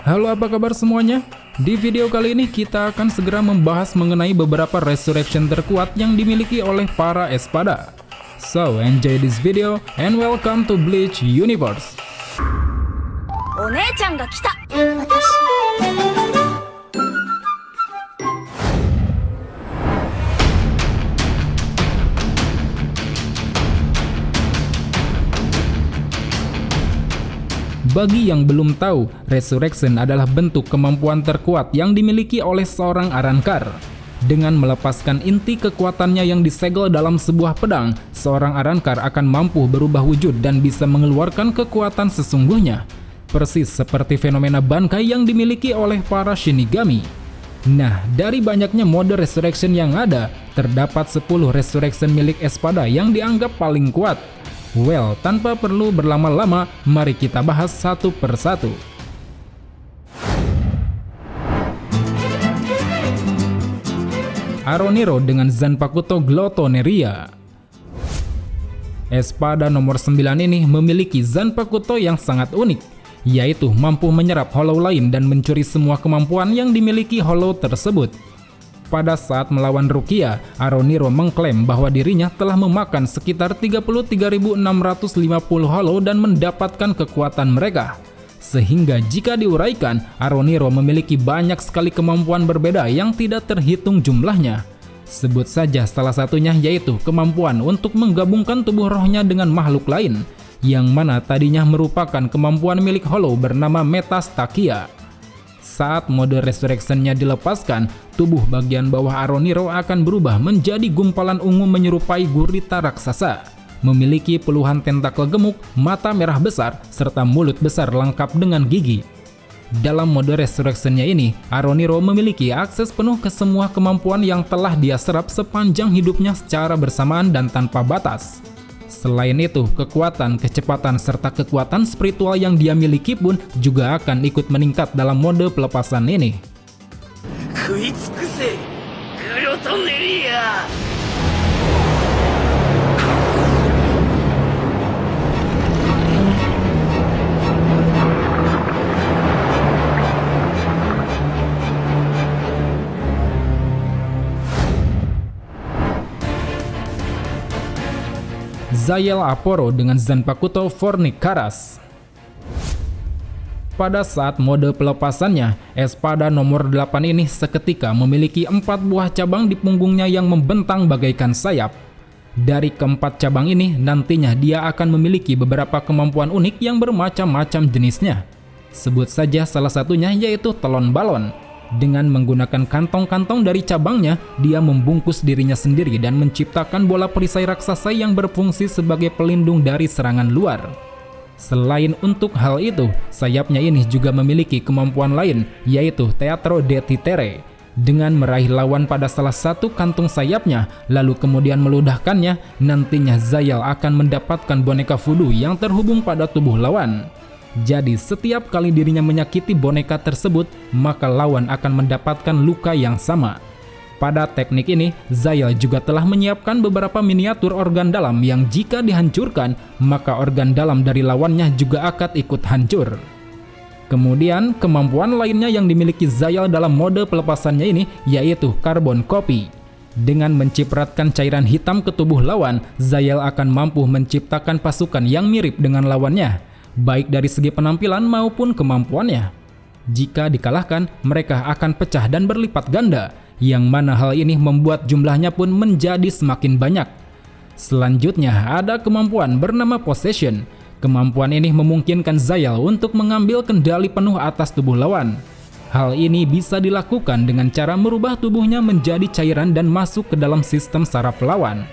Halo, apa kabar semuanya? Di video kali ini kita akan segera membahas mengenai beberapa resurrection terkuat yang dimiliki oleh para Espada. So, enjoy this video and welcome to Bleach Universe. お姉ちゃんが来た。Bagi yang belum tahu, Resurrection adalah bentuk kemampuan terkuat yang dimiliki oleh seorang Arrancar. Dengan melepaskan inti kekuatannya yang disegel dalam sebuah pedang, seorang Arrancar akan mampu berubah wujud dan bisa mengeluarkan kekuatan sesungguhnya. Persis seperti fenomena Bankai yang dimiliki oleh para Shinigami. Nah, dari banyaknya mode Resurrection yang ada, terdapat 10 Resurrection milik Espada yang dianggap paling kuat. Well, tanpa perlu berlama-lama, mari kita bahas satu persatu. Aroniro dengan Zanpakuto Glotoneria. Espada nomor 9 ini memiliki Zanpakuto yang sangat unik, yaitu mampu menyerap hollow lain dan mencuri semua kemampuan yang dimiliki hollow tersebut. Pada saat melawan Rukia, Aroniro mengklaim bahwa dirinya telah memakan sekitar 33.650 hollow dan mendapatkan kekuatan mereka. Sehingga jika diuraikan, Aroniro memiliki banyak sekali kemampuan berbeda yang tidak terhitung jumlahnya. Sebut saja salah satunya, yaitu kemampuan untuk menggabungkan tubuh rohnya dengan makhluk lain, yang mana tadinya merupakan kemampuan milik hollow bernama Metastakia. Saat mode Resurrection-nya dilepaskan, tubuh bagian bawah Aroniro akan berubah menjadi gumpalan ungu menyerupai gurita raksasa. Memiliki puluhan tentakel gemuk, mata merah besar, serta mulut besar lengkap dengan gigi. Dalam mode Resurrection-nya ini, Aroniro memiliki akses penuh ke semua kemampuan yang telah dia serap sepanjang hidupnya secara bersamaan dan tanpa batas. Selain itu, kekuatan, kecepatan, serta kekuatan spiritual yang dia miliki pun juga akan ikut meningkat dalam mode pelepasan ini. Zayel Aporo dengan Zanpakuto Fornicaras. Pada saat mode pelepasannya, Espada nomor 8 ini seketika memiliki 4 buah cabang di punggungnya yang membentang bagaikan sayap. Dari keempat cabang ini, nantinya dia akan memiliki beberapa kemampuan unik yang bermacam-macam jenisnya. Sebut saja salah satunya, yaitu telon balon. Dengan menggunakan kantong-kantong dari cabangnya, dia membungkus dirinya sendiri dan menciptakan bola perisai raksasa yang berfungsi sebagai pelindung dari serangan luar. Selain untuk hal itu, sayapnya ini juga memiliki kemampuan lain, yaitu Teatro de Titere. Dengan meraih lawan pada salah satu kantung sayapnya, lalu kemudian meludahkannya, nantinya Zayel akan mendapatkan boneka voodoo yang terhubung pada tubuh lawan. Jadi setiap kali dirinya menyakiti boneka tersebut, maka lawan akan mendapatkan luka yang sama. Pada teknik ini, Zayel juga telah menyiapkan beberapa miniatur organ dalam yang jika dihancurkan, maka organ dalam dari lawannya juga akan ikut hancur. Kemudian, kemampuan lainnya yang dimiliki Zayel dalam mode pelepasannya ini, yaitu Carbon Copy. Dengan mencipratkan cairan hitam ke tubuh lawan, Zayel akan mampu menciptakan pasukan yang mirip dengan lawannya, baik dari segi penampilan maupun kemampuannya. Jika dikalahkan, mereka akan pecah dan berlipat ganda, yang mana hal ini membuat jumlahnya pun menjadi semakin banyak. Selanjutnya ada kemampuan bernama Possession. Kemampuan ini memungkinkan Zayel untuk mengambil kendali penuh atas tubuh lawan. Hal ini bisa dilakukan dengan cara merubah tubuhnya menjadi cairan dan masuk ke dalam sistem saraf lawan.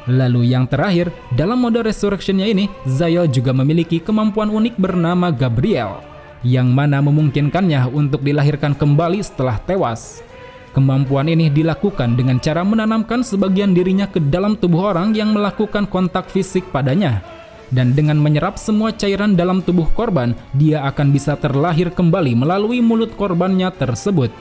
Lalu yang terakhir, dalam mode Resurrection-nya ini, Zayel juga memiliki kemampuan unik bernama Gabriel, yang mana memungkinkannya untuk dilahirkan kembali setelah tewas. Kemampuan ini dilakukan dengan cara menanamkan sebagian dirinya ke dalam tubuh orang yang melakukan kontak fisik padanya. Dan dengan menyerap semua cairan dalam tubuh korban, dia akan bisa terlahir kembali melalui mulut korbannya tersebut.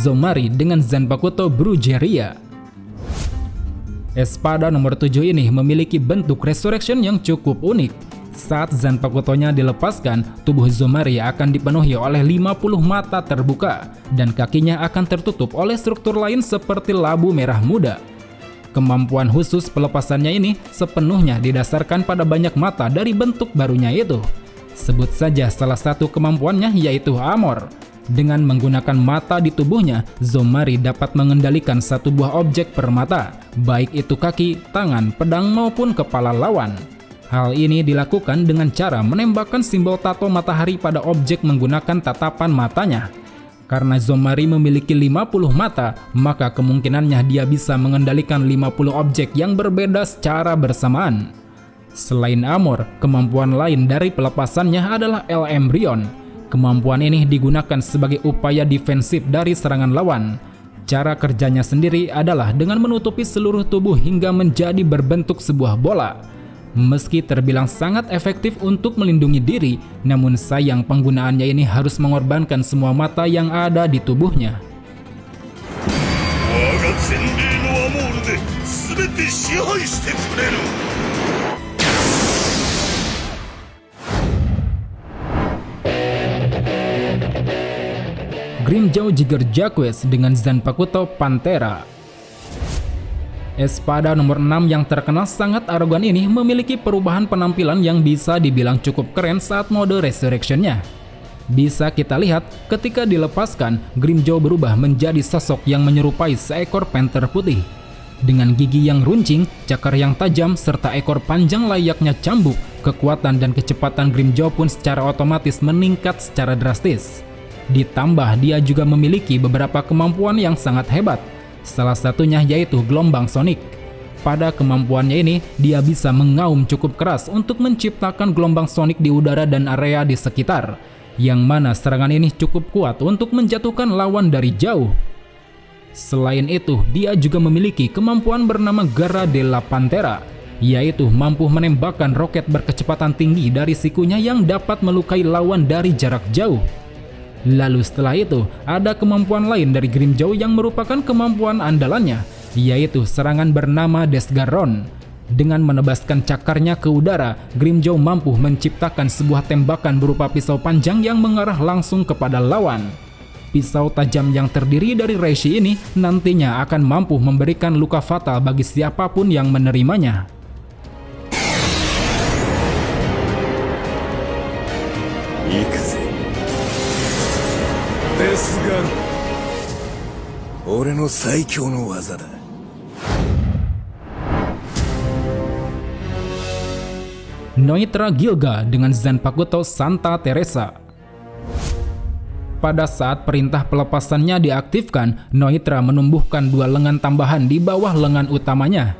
Zombari dengan Zanpakuto Brujeria. Espada nomor 7 ini memiliki bentuk resurrection yang cukup unik. Saat Zanpakutonya dilepaskan, tubuh Zombari akan dipenuhi oleh 50 mata terbuka dan kakinya akan tertutup oleh struktur lain seperti labu merah muda. Kemampuan khusus pelepasannya ini sepenuhnya didasarkan pada banyak mata dari bentuk barunya itu. Sebut saja salah satu kemampuannya yaitu Amor. Dengan menggunakan mata di tubuhnya, Zombari dapat mengendalikan satu buah objek per mata, baik itu kaki, tangan, pedang maupun kepala lawan. Hal ini dilakukan dengan cara menembakkan simbol tato matahari pada objek menggunakan tatapan matanya. Karena Zombari memiliki 50 mata, maka kemungkinannya dia bisa mengendalikan 50 objek yang berbeda secara bersamaan. Selain Amor, kemampuan lain dari pelepasannya adalah El Embryon. Kemampuan ini digunakan sebagai upaya defensif dari serangan lawan. Cara kerjanya sendiri adalah dengan menutupi seluruh tubuh hingga menjadi berbentuk sebuah bola. Meski terbilang sangat efektif untuk melindungi diri, namun sayang penggunaannya ini harus mengorbankan semua mata yang ada di tubuhnya. Grimmjow Jiger Jaques dengan Zanpakuto Pantera. Espada nomor 6 yang terkenal sangat arogan ini memiliki perubahan penampilan yang bisa dibilang cukup keren saat mode resurrection-nya. Bisa kita lihat ketika dilepaskan, Grimmjow berubah menjadi sosok yang menyerupai seekor panter putih. Dengan gigi yang runcing, cakar yang tajam, serta ekor panjang layaknya cambuk, kekuatan dan kecepatan Grimmjow pun secara otomatis meningkat secara drastis. Ditambah dia juga memiliki beberapa kemampuan yang sangat hebat. Salah satunya yaitu gelombang sonik. Pada kemampuannya ini, dia bisa mengaum cukup keras untuk menciptakan gelombang sonik di udara dan area di sekitar, yang mana serangan ini cukup kuat untuk menjatuhkan lawan dari jauh. Selain itu, dia juga memiliki kemampuan bernama Garra della Pantera, yaitu mampu menembakkan roket berkecepatan tinggi dari sikunya yang dapat melukai lawan dari jarak jauh. Lalu setelah itu, ada kemampuan lain dari Grimmjow yang merupakan kemampuan andalannya, yaitu serangan bernama Desgarron. Dengan menebaskan cakarnya ke udara, Grimmjow mampu menciptakan sebuah tembakan berupa pisau panjang yang mengarah langsung kepada lawan. Pisau tajam yang terdiri dari reishi ini nantinya akan mampu memberikan luka fatal bagi siapapun yang menerimanya. Noitra Gilga dengan Zanpakuto Santa Teresa. Pada saat perintah pelepasannya diaktifkan, Noitra menumbuhkan 2 lengan tambahan di bawah lengan utamanya.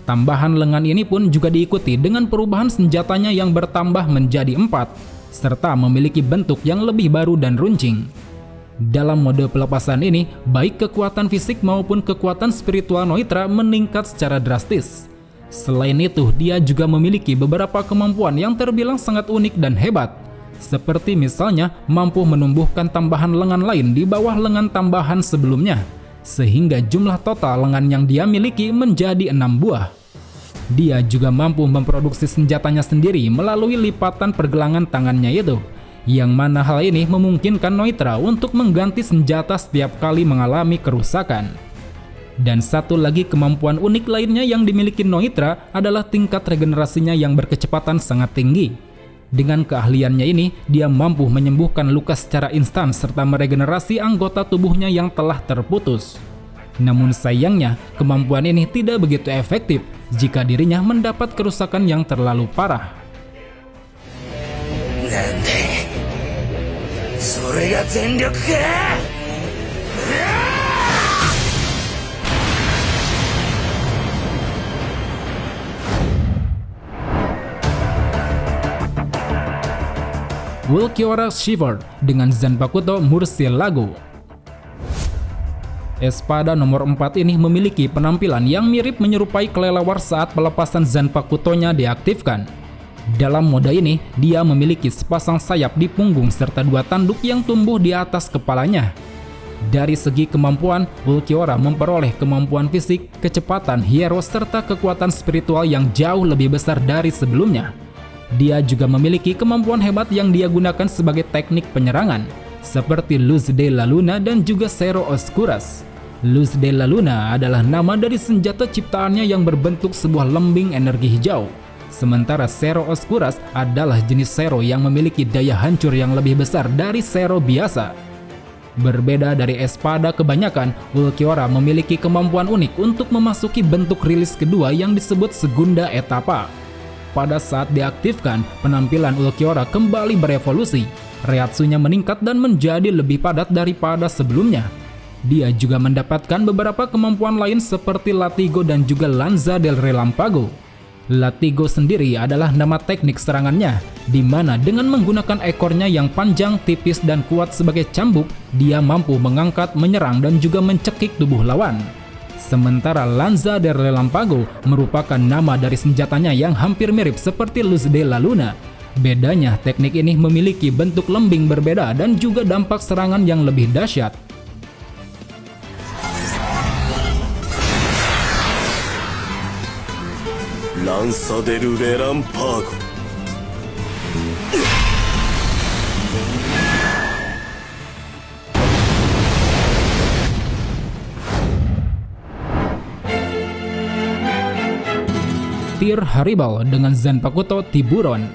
Tambahan lengan ini pun juga diikuti dengan perubahan senjatanya yang bertambah menjadi 4, serta memiliki bentuk yang lebih baru dan runcing. Dalam mode pelepasan ini, baik kekuatan fisik maupun kekuatan spiritual Noitra meningkat secara drastis. Selain itu, dia juga memiliki beberapa kemampuan yang terbilang sangat unik dan hebat. Seperti misalnya mampu menumbuhkan tambahan lengan lain di bawah lengan tambahan sebelumnya, sehingga jumlah total lengan yang dia miliki menjadi 6 buah. Dia juga mampu memproduksi senjatanya sendiri melalui lipatan pergelangan tangannya itu, yang mana hal ini memungkinkan Noitra untuk mengganti senjata setiap kali mengalami kerusakan. Dan satu lagi kemampuan unik lainnya yang dimiliki Noitra adalah tingkat regenerasinya yang berkecepatan sangat tinggi. Dengan keahliannya ini, dia mampu menyembuhkan luka secara instan serta meregenerasi anggota tubuhnya yang telah terputus. Namun sayangnya, kemampuan ini tidak begitu efektif jika dirinya mendapat kerusakan yang terlalu parah. Ulquiorra Shiver dengan Zanpakuto Murcielago. Espada nomor 4 ini memiliki penampilan yang mirip menyerupai kelelawar saat pelepasan Zanpakutonya diaktifkan. Dalam mode ini, dia memiliki sepasang sayap di punggung serta 2 tanduk yang tumbuh di atas kepalanya. Dari segi kemampuan, Ulquiorra memperoleh kemampuan fisik, kecepatan, hero, serta kekuatan spiritual yang jauh lebih besar dari sebelumnya. Dia juga memiliki kemampuan hebat yang dia gunakan sebagai teknik penyerangan, seperti Luz de la Luna dan juga Zero Oscuras. Luz de la Luna adalah nama dari senjata ciptaannya yang berbentuk sebuah lembing energi hijau. Sementara Zero Oscuras adalah jenis Zero yang memiliki daya hancur yang lebih besar dari Zero biasa. Berbeda dari Espada kebanyakan, Ulquiorra memiliki kemampuan unik untuk memasuki bentuk rilis kedua yang disebut Segunda Etapa. Pada saat diaktifkan, penampilan Ulquiorra kembali berevolusi. Reiatsunya meningkat dan menjadi lebih padat daripada sebelumnya. Dia juga mendapatkan beberapa kemampuan lain seperti Latigo dan juga Lanza del Relampago. Latigo sendiri adalah nama teknik serangannya, di mana dengan menggunakan ekornya yang panjang, tipis, dan kuat sebagai cambuk, dia mampu mengangkat, menyerang, dan juga mencekik tubuh lawan. Sementara Lanza del Relampago merupakan nama dari senjatanya yang hampir mirip seperti Luz de la Luna. Bedanya, teknik ini memiliki bentuk lembing berbeda dan juga dampak serangan yang lebih dahsyat. Lanza del Relampago. Tear Haribal dengan Zanpakuto Tiburon.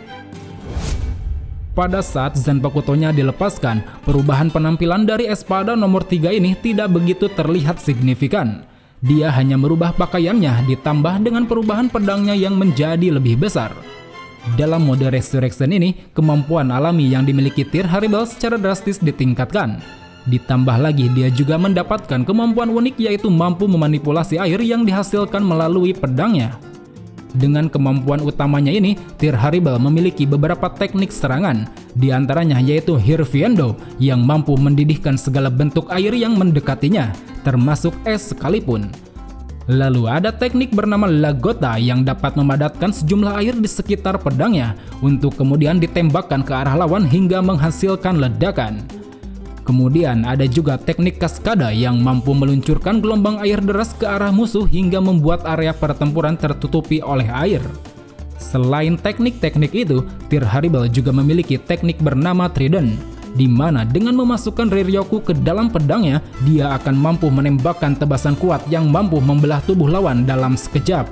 Pada saat Zanpakutonya dilepaskan, perubahan penampilan dari Espada nomor 3 ini tidak begitu terlihat signifikan. Dia hanya merubah pakaiannya ditambah dengan perubahan pedangnya yang menjadi lebih besar. Dalam mode Resurrection ini, kemampuan alami yang dimiliki Tear Haribal secara drastis ditingkatkan. Ditambah lagi dia juga mendapatkan kemampuan unik yaitu mampu memanipulasi air yang dihasilkan melalui pedangnya. Dengan kemampuan utamanya ini, Tear Haribal memiliki beberapa teknik serangan, di antaranya yaitu Hirviendo yang mampu mendidihkan segala bentuk air yang mendekatinya, termasuk es sekalipun. Lalu ada teknik bernama Lagota yang dapat memadatkan sejumlah air di sekitar pedangnya untuk kemudian ditembakkan ke arah lawan hingga menghasilkan ledakan. Kemudian ada juga teknik Kaskada yang mampu meluncurkan gelombang air deras ke arah musuh hingga membuat area pertempuran tertutupi oleh air. Selain teknik-teknik itu, Tear Haribal juga memiliki teknik bernama Trident, di mana dengan memasukkan Riryoku ke dalam pedangnya, dia akan mampu menembakkan tebasan kuat yang mampu membelah tubuh lawan dalam sekejap.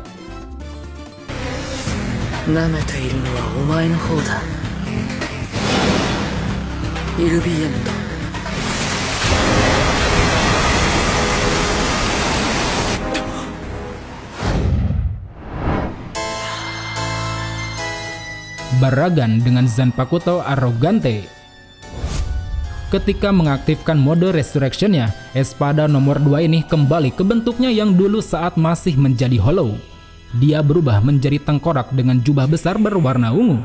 Baragan dengan Zanpakuto Arrogante. Ketika mengaktifkan mode Resurrection-nya, Espada nomor 2 ini kembali ke bentuknya yang dulu saat masih menjadi hollow. Dia berubah menjadi tengkorak dengan jubah besar berwarna ungu.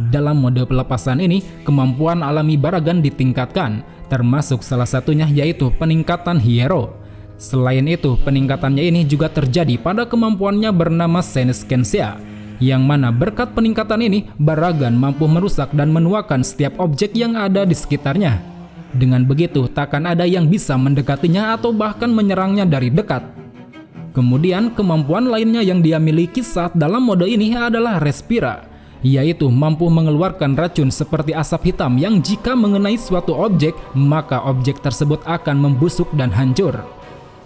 Dalam mode pelepasan ini, kemampuan alami Baragan ditingkatkan, termasuk salah satunya yaitu peningkatan hero. Selain itu, peningkatannya ini juga terjadi pada kemampuannya bernama Senescensia, yang mana berkat peningkatan ini, Baragan mampu merusak dan menuakan setiap objek yang ada di sekitarnya. Dengan begitu, takkan ada yang bisa mendekatinya atau bahkan menyerangnya dari dekat. Kemudian, kemampuan lainnya yang dia miliki saat dalam mode ini adalah Respira, yaitu mampu mengeluarkan racun seperti asap hitam yang jika mengenai suatu objek, maka objek tersebut akan membusuk dan hancur.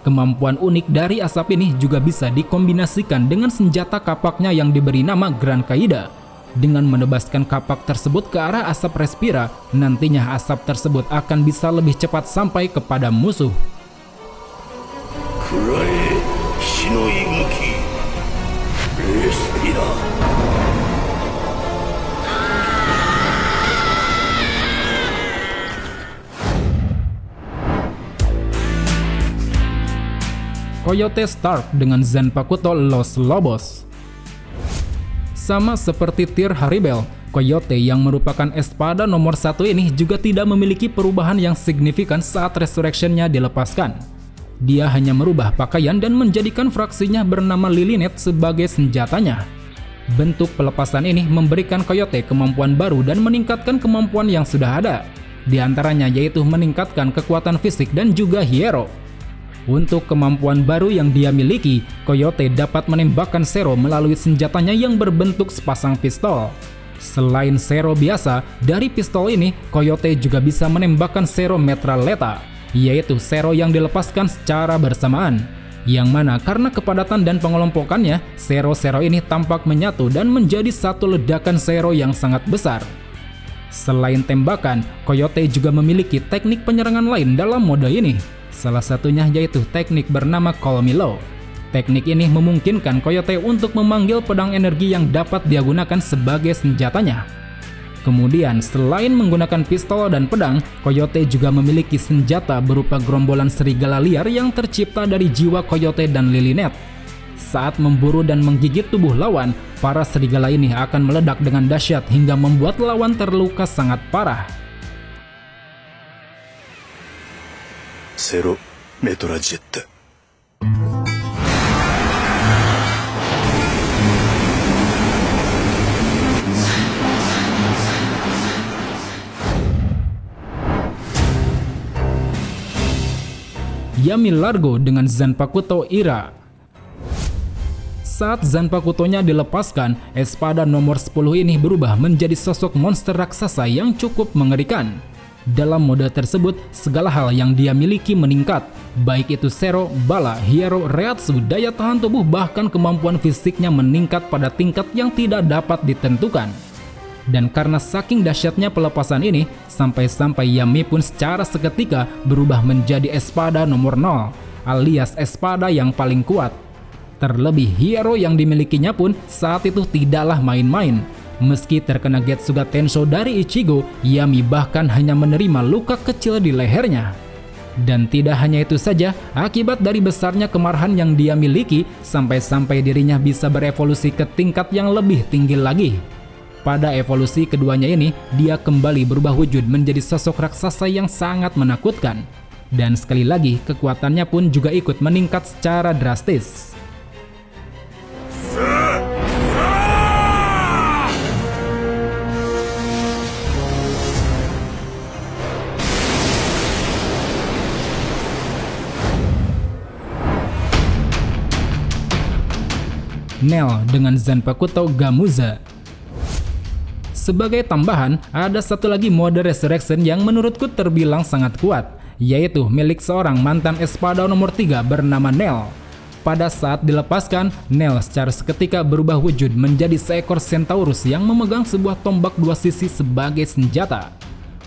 Kemampuan unik dari asap ini juga bisa dikombinasikan dengan senjata kapaknya yang diberi nama Gran Kaida. Dengan menebaskan kapak tersebut ke arah asap Respira, nantinya asap tersebut akan bisa lebih cepat sampai kepada musuh. Kurae Shinoigaki Respira. Coyote Stark dengan Zanpakuto Los Lobos. Sama seperti Tear Haribal, Coyote yang merupakan Espada nomor 1 ini juga tidak memiliki perubahan yang signifikan saat Resurrection-nya dilepaskan. Dia hanya merubah pakaian dan menjadikan fraksinya bernama Lilinet sebagai senjatanya. Bentuk pelepasan ini memberikan Coyote kemampuan baru dan meningkatkan kemampuan yang sudah ada. Di antaranya yaitu meningkatkan kekuatan fisik dan juga hero. Untuk kemampuan baru yang dia miliki, Coyote dapat menembakkan Zero melalui senjatanya yang berbentuk sepasang pistol. Selain Zero biasa, dari pistol ini Coyote juga bisa menembakkan Zero Metraleta, yaitu Zero yang dilepaskan secara bersamaan. Yang mana karena kepadatan dan pengelompokannya, Zero ini tampak menyatu dan menjadi satu ledakan Zero yang sangat besar. Selain tembakan, Coyote juga memiliki teknik penyerangan lain dalam mode ini. Salah satunya yaitu teknik bernama Call Me Low. Teknik ini memungkinkan Coyote untuk memanggil pedang energi yang dapat dia gunakan sebagai senjatanya. Kemudian, selain menggunakan pistol dan pedang, Coyote juga memiliki senjata berupa gerombolan serigala liar yang tercipta dari jiwa Coyote dan Lilyneth. Saat memburu dan menggigit tubuh lawan, para serigala ini akan meledak dengan dahsyat hingga membuat lawan terluka sangat parah. Zero Metrojet. Yami Largo dengan Zanpakuto Ira. Saat Zanpakutonya dilepaskan, Espada nomor 10 ini berubah menjadi sosok monster raksasa yang cukup mengerikan. Dalam mode tersebut, segala hal yang dia miliki meningkat, baik itu Zero, bala, hero, reatsu, daya tahan tubuh, bahkan kemampuan fisiknya meningkat pada tingkat yang tidak dapat ditentukan. Dan karena saking dahsyatnya pelepasan ini, sampai-sampai Yami pun secara seketika berubah menjadi Espada nomor 0, alias Espada yang paling kuat. Terlebih hero yang dimilikinya pun saat itu tidaklah main-main. Meski terkena Getsuga Tensho dari Ichigo, Yami bahkan hanya menerima luka kecil di lehernya. Dan tidak hanya itu saja, akibat dari besarnya kemarahan yang dia miliki, sampai-sampai dirinya bisa berevolusi ke tingkat yang lebih tinggi lagi. Pada evolusi keduanya ini, dia kembali berubah wujud menjadi sosok raksasa yang sangat menakutkan. Dan sekali lagi, kekuatannya pun juga ikut meningkat secara drastis. Nel dengan Zanpakuto Gamuza. Sebagai tambahan, ada satu lagi mode Resurrection yang menurutku terbilang sangat kuat, yaitu milik seorang mantan Espada nomor 3 bernama Nel. Pada saat dilepaskan, Nel secara seketika berubah wujud menjadi seekor Centaurus yang memegang sebuah tombak dua sisi sebagai senjata.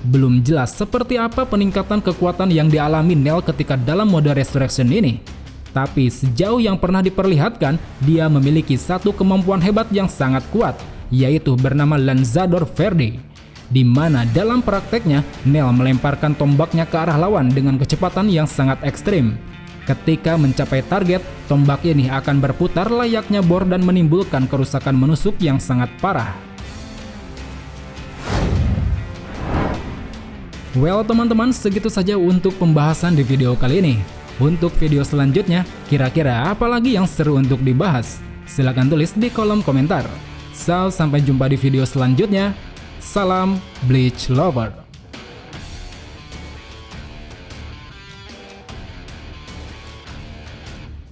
Belum jelas seperti apa peningkatan kekuatan yang dialami Nel ketika dalam mode Resurrection ini. Tapi sejauh yang pernah diperlihatkan, dia memiliki satu kemampuan hebat yang sangat kuat, yaitu bernama Lanzador Verde, di mana dalam prakteknya Nel melemparkan tombaknya ke arah lawan dengan kecepatan yang sangat ekstrim. Ketika mencapai target, tombak ini akan berputar layaknya bor dan menimbulkan kerusakan menusuk yang sangat parah. Well teman-teman, segitu saja untuk pembahasan di video kali ini. Untuk video selanjutnya, kira-kira apa lagi yang seru untuk dibahas? Silahkan tulis di kolom komentar. So, sampai jumpa di video selanjutnya. Salam Bleach Lover.